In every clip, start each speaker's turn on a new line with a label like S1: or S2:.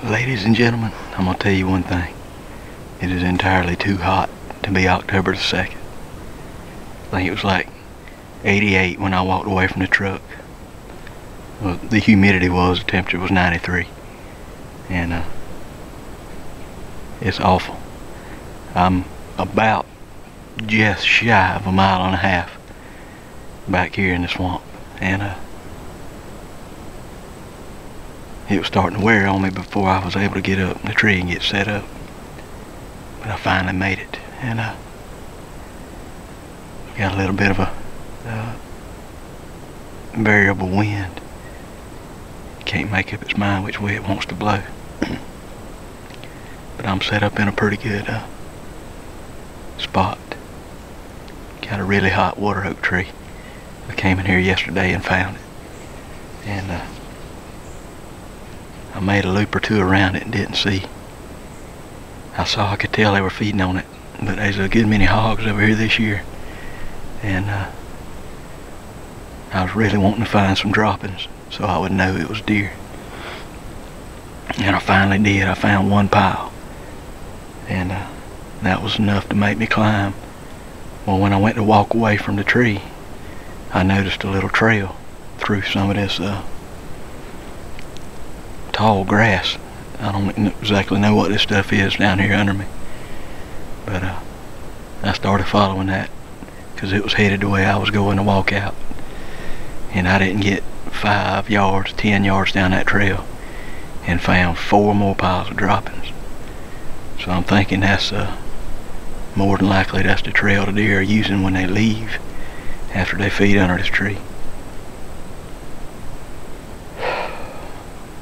S1: Ladies and gentlemen, I'm going to tell you one thing. It is entirely too hot to be October the 2nd. I think it was like 88 when I walked away from the truck. Well, the humidity was, the temperature was 93. And it's awful. I'm about just shy of a mile and a half back here in the swamp. And it was starting to wear on me before I was able to get up in the tree and get set up. But I finally made it, and got a little bit of a variable wind. Can't make up its mind which way it wants to blow. But I'm set up in a pretty good spot. Got a really hot water oak tree. I came in here yesterday and found it. And I made a loop or two around it and didn't see. I could tell they were feeding on it, but there's a good many hogs over here this year. And I was really wanting to find some droppings so I would know it was deer. And I finally did. I found one pile. And that was enough to make me climb. Well, when I went to walk away from the tree, I noticed a little trail through some of this tall grass. I don't exactly know what this stuff is down here under me, but I started following that because it was headed the way I was going to walk out, and I didn't get 5 yards, 10 yards down that trail and found 4 more piles of droppings. So I'm thinking that's more than likely that's the trail the deer are using when they leave after they feed under this tree.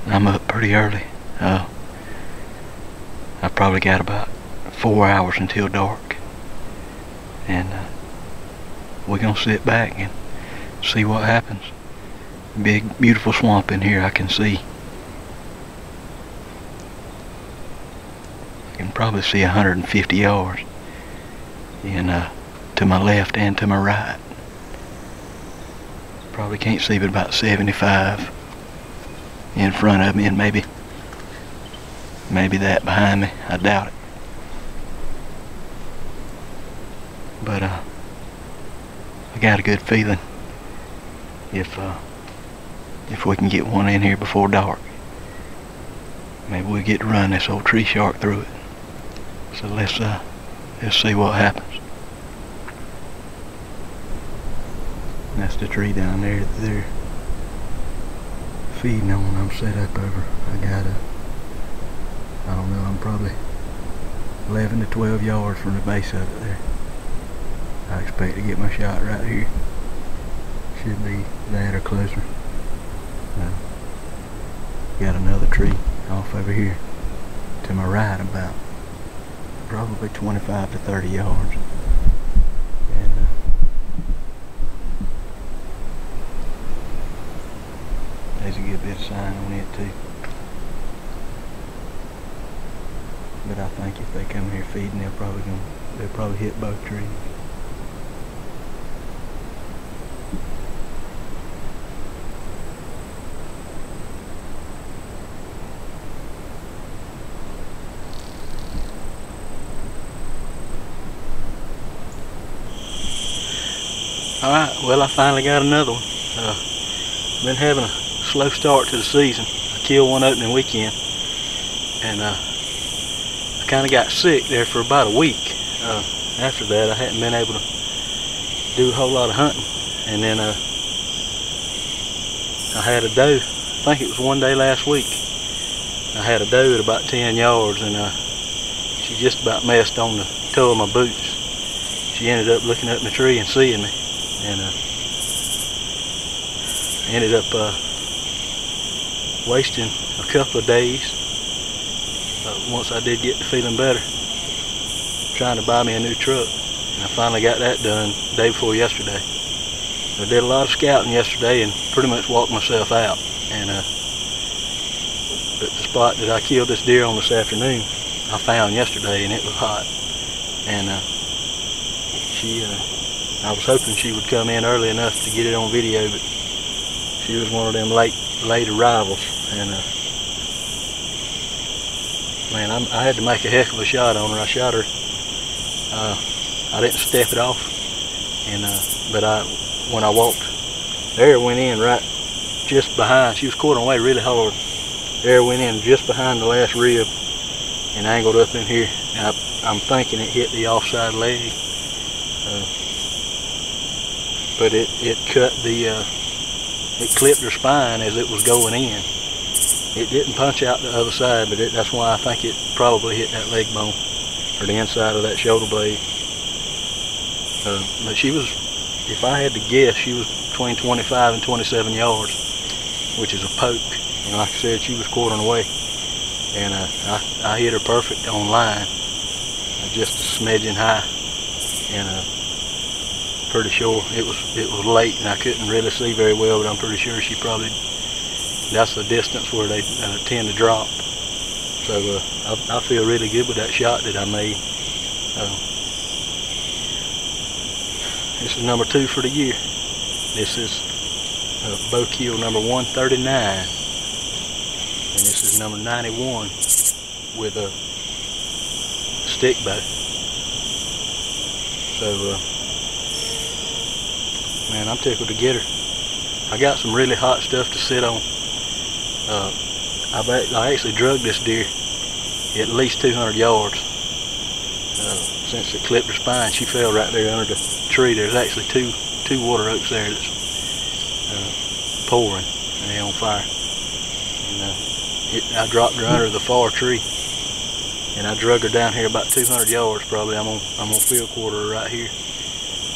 S1: I'm up pretty early. I probably got about 4 hours until dark, and we're gonna sit back and see what happens. Big beautiful swamp in here I can see. I can probably see 150 yards and to my left and to my right. Probably can't see but about 75 in front of me, and maybe that behind me. I doubt it. But I got a good feeling if we can get one in here before dark, maybe we'll get to run this old tree shark through it. So let's see what happens. That's the tree down there that they're feeding on. I'm set up over. I don't know, I'm probably 11 to 12 yards from the base of it there. I expect to get my shot right here. Should be that or closer. Got another tree off over here to my right, about probably 25 to 30 yards. And there's a good bit of sign on it too. But I think if they come here feeding, they'll probably hit both trees. Alright, well, I finally got another one. Been having a slow start to the season. I killed one opening weekend, and I kind of got sick there for about a week. After that, I hadn't been able to do a whole lot of hunting, and then I had a doe. I think it was one day last week. I had a doe at about 10 yards, and she just about messed on the toe of my boots. She ended up looking up in the tree and seeing me, and ended up wasting a couple of days. Once I did get to feeling better, trying to buy me a new truck, and I finally got that done the day before yesterday. I did a lot of scouting yesterday and pretty much walked myself out, and but the spot that I killed this deer on this afternoon I found yesterday, and it was hot, and I was hoping she would come in early enough to get it on video, but she was one of them late arrivals, and Man, I had to make a heck of a shot on her. I shot her. I didn't step it off, and but when I walked, the air went in right just behind. She was quartering away really hard. The air went in just behind the last rib and angled up in here. And I'm thinking it hit the offside leg, but it cut the it clipped her spine as it was going in. It didn't punch out the other side, but that's why I think it probably hit that leg bone or the inside of that shoulder blade. But she was, if I had to guess, she was between 25 and 27 yards, which is a poke. And like I said, she was quartering away, and I hit her perfect on line, just a smidgen high, and pretty sure it was late, and I couldn't really see very well, but I'm pretty sure she probably, that's the distance where they tend to drop. So I feel really good with that shot that I made. This is number 2 for the year. This is Bowkill number 139, and this is number 91 with a stick bow. So man, I'm tickled to get her. I got some really hot stuff to sit on. I actually drugged this deer at least 200 yards. Since it clipped her spine, she fell right there under the tree. There's actually two water oaks there that's pouring and they're on fire. And I dropped her under the far tree, and I drug her down here about 200 yards probably. I'm on field quarter right here,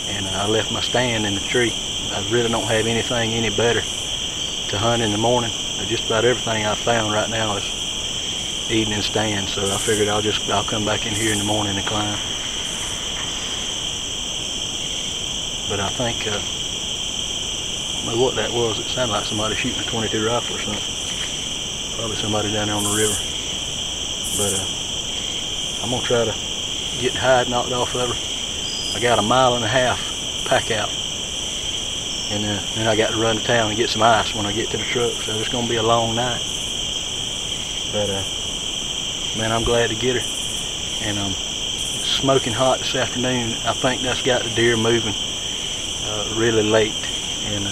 S1: and I left my stand in the tree. I really don't have anything any better to hunt in the morning. Just about everything I found right now is evening stand, so I figured I'll come back in here in the morning and climb. But I think I don't know what that was. It sounded like somebody shooting a .22 rifle or something. Probably somebody down there on the river. But I'm gonna try to get the hide knocked off of her. I got a 1.5 mile pack out, and then I got to run to town and get some ice when I get to the truck. So it's gonna be a long night. But man, I'm glad to get her, and it's smoking hot this afternoon. I think that's got the deer moving really late, and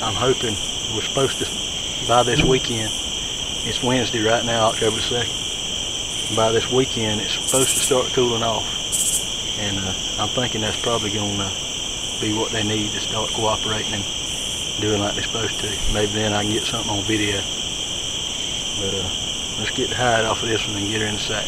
S1: I'm hoping we're supposed to, by this weekend, it's Wednesday right now, October 2nd, by this weekend it's supposed to start cooling off, and I'm thinking that's probably going to be what they need to start cooperating and doing like they're supposed to. Maybe then I can get something on video. But let's get the hide off of this one and get her in the sack.